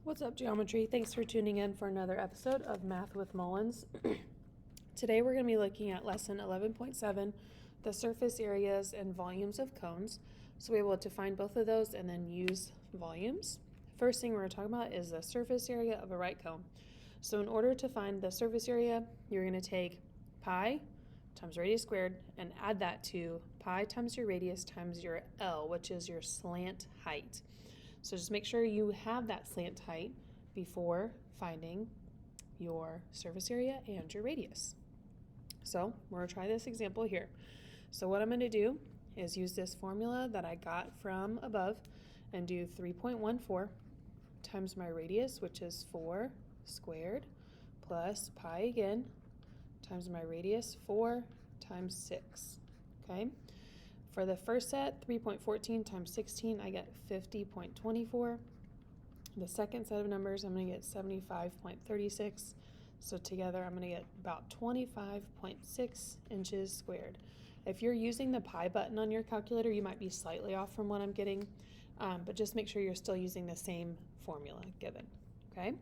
What's up, geometry? Thanks for tuning in for another episode of Math with Mullins. Today we're going to be looking at lesson 11.7, the surface areas and volumes of cones. So we're able to find both of those and then use volumes. First thing we're going to talk about is the surface area of a right cone. So in order to find the surface area, you're going to take pi times radius squared and add that to pi times your radius times your L, which is your slant height. So just make sure you have that slant height before finding your surface area and your radius. So we're going to try this example here. So what I'm going to do is use this formula that I got from above and do 3.14 times my radius, which is 4 squared, plus pi again, times my radius, 4 times 6, okay? For the first set, 3.14 times 16, I get 50.24. The second set of numbers, I'm going to get 75.36. So together, I'm going to get about 25.6 inches squared. If you're using the pi button on your calculator, you might be slightly off from what I'm getting, but just make sure you're still using the same formula given, okay?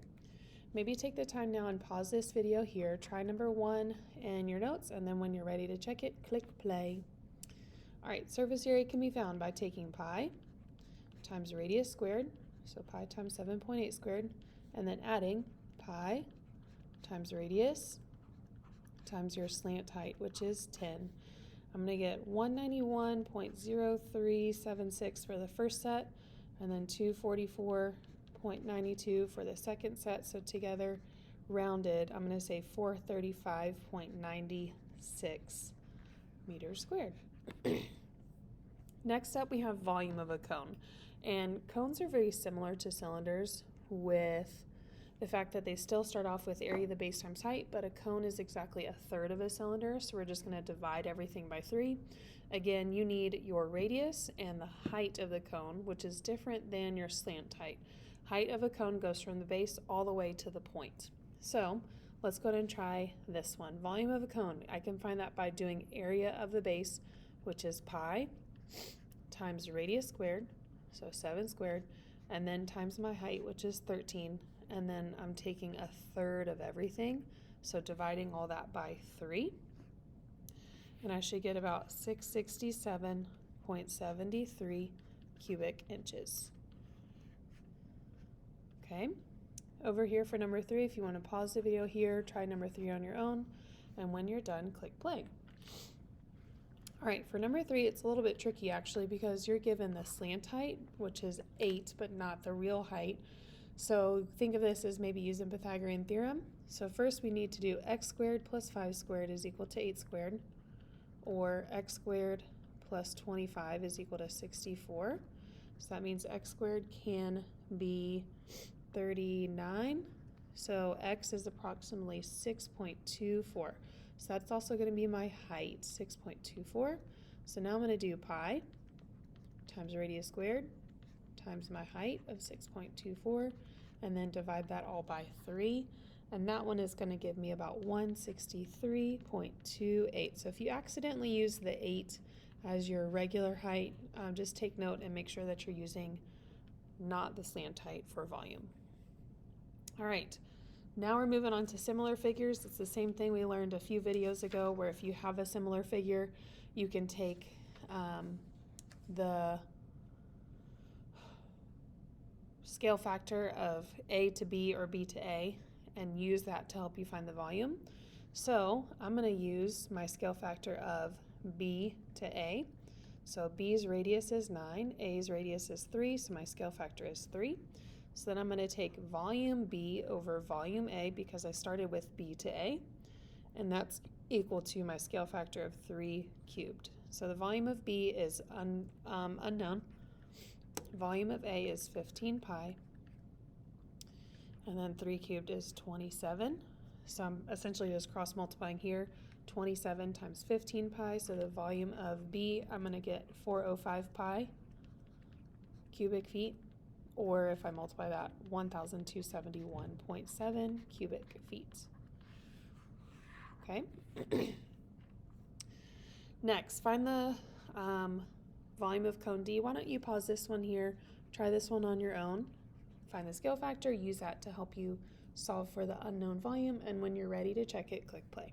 Maybe take the time now and pause this video here. Try number 1 in your notes, and then when you're ready to check it, click play. All right, surface area can be found by taking pi times radius squared, so pi times 7.8 squared, and then adding pi times radius times your slant height, which is 10. I'm going to get 191.0376 for the first set, and then 244.92 for the second set. So together, rounded, I'm going to say 435.96 meters squared. Next up, we have volume of a cone. And cones are very similar to cylinders with the fact that they still start off with area of the base times height, but a cone is exactly a third of a cylinder, so we're just going to divide everything by 3. Again, you need your radius and the height of the cone, which is different than your slant height. Height of a cone goes from the base all the way to the point. So let's go ahead and try this one. Volume of a cone, I can find that by doing area of the base, which is pi times radius squared, so 7 squared, and then times my height, which is 13, and then I'm taking a third of everything, so dividing all that by 3, and I should get about 667.73 cubic inches. Okay, over here for number 3, if you want to pause the video here, try number 3 on your own, and when you're done, click play. All right, for number 3, it's a little bit tricky actually because you're given the slant height, which is 8, but not the real height. So think of this as maybe using Pythagorean theorem. So first we need to do x squared plus 5 squared is equal to 8 squared, or x squared plus 25 is equal to 64. So that means x squared can be 39. So x is approximately 6.24. So that's also going to be my height, 6.24. So now I'm going to do pi times radius squared times my height of 6.24, and then divide that all by 3. And that one is going to give me about 163.28. So if you accidentally use the 8 as your regular height, just take note and make sure that you're using not the slant height for volume. All right. Now we're moving on to similar figures. It's the same thing we learned a few videos ago, where if you have a similar figure, you can take the scale factor of A to B or B to A and use that to help you find the volume. So I'm going to use my scale factor of B to A. So B's radius is 9, A's radius is 3, so my scale factor is 3. So then I'm going to take volume B over volume A because I started with B to A, and that's equal to my scale factor of 3 cubed. So the volume of B is unknown. Volume of A is 15 pi, and then 3 cubed is 27. So I'm essentially just cross multiplying here. 27 times 15 pi, so the volume of B, I'm going to get 405 pi cubic feet. Or if I multiply that, 1,271.7 cubic feet. Okay. Next, find the volume of cone D. Why don't you pause this one here, try this one on your own. find the scale factor, use that to help you solve for the unknown volume, and when you're ready to check it, click play.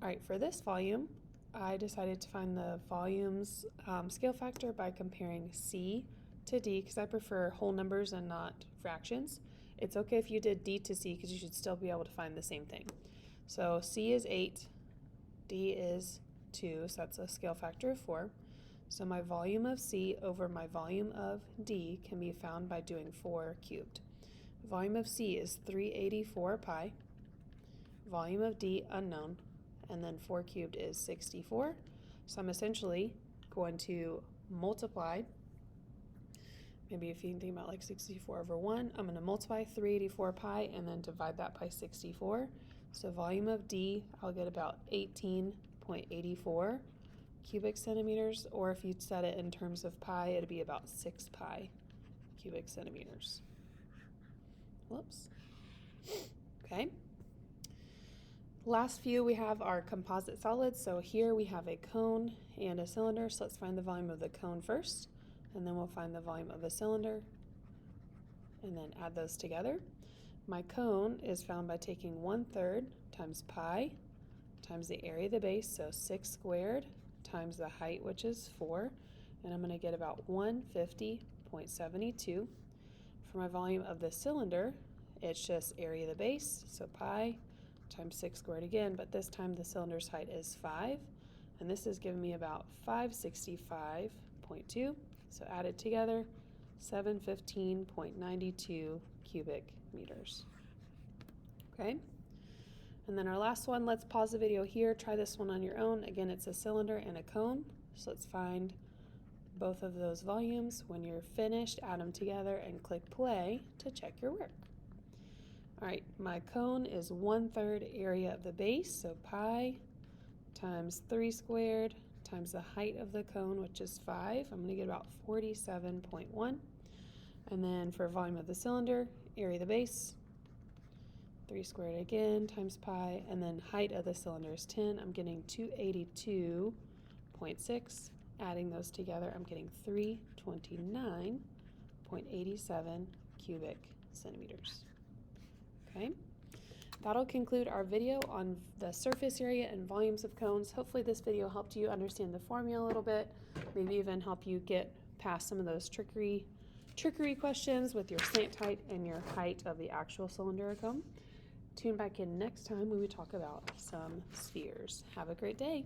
All right, for this volume, I decided to find the volume's scale factor by comparing C to D because I prefer whole numbers and not fractions. It's okay if you did D to C because you should still be able to find the same thing. So C is 8, D is 2, so that's a scale factor of 4. So my volume of C over my volume of D can be found by doing 4 cubed. Volume of C is 384 pi. Volume of D unknown, and then 4 cubed is 64. So I'm essentially going to multiply, maybe if you can think about like 64 over 1, I'm going to multiply 384 pi and then divide that by 64. So volume of D, I'll get about 18.84 cubic centimeters, or if you set it in terms of pi, it'd be about 6 pi cubic centimeters. Whoops. Okay. Last few, we have our composite solids. So here we have a cone and a cylinder. So let's find the volume of the cone first, and then we'll find the volume of a cylinder, and then add those together. My cone is found by taking 1/3 times pi times the area of the base, so 6 squared, times the height, which is 4, and I'm going to get about 150.72. For my volume of the cylinder, it's just area of the base, so pi times 6 squared again, but this time the cylinder's height is 5, and this is giving me about 565.2, so added together, 715.92 cubic meters. Okay, and then our last one, let's pause the video here, try this one on your own. Again, it's a cylinder and a cone, so let's find both of those volumes. When you're finished, add them together and click play to check your work. All right, my cone is 1/3 area of the base, so pi times 3 squared times the height of the cone, which is 5. I'm going to get about 47.1. And then for volume of the cylinder, area of the base, 3 squared again times pi, and then height of the cylinder is 10. I'm getting 282.6. Adding those together, I'm getting 329.87 cubic centimeters. Okay, that'll conclude our video on the surface area and volumes of cones. Hopefully this video helped you understand the formula a little bit, maybe even help you get past some of those trickery questions with your slant height and your height of the actual cylinder or cone. Tune back in next time when we talk about some spheres. Have a great day.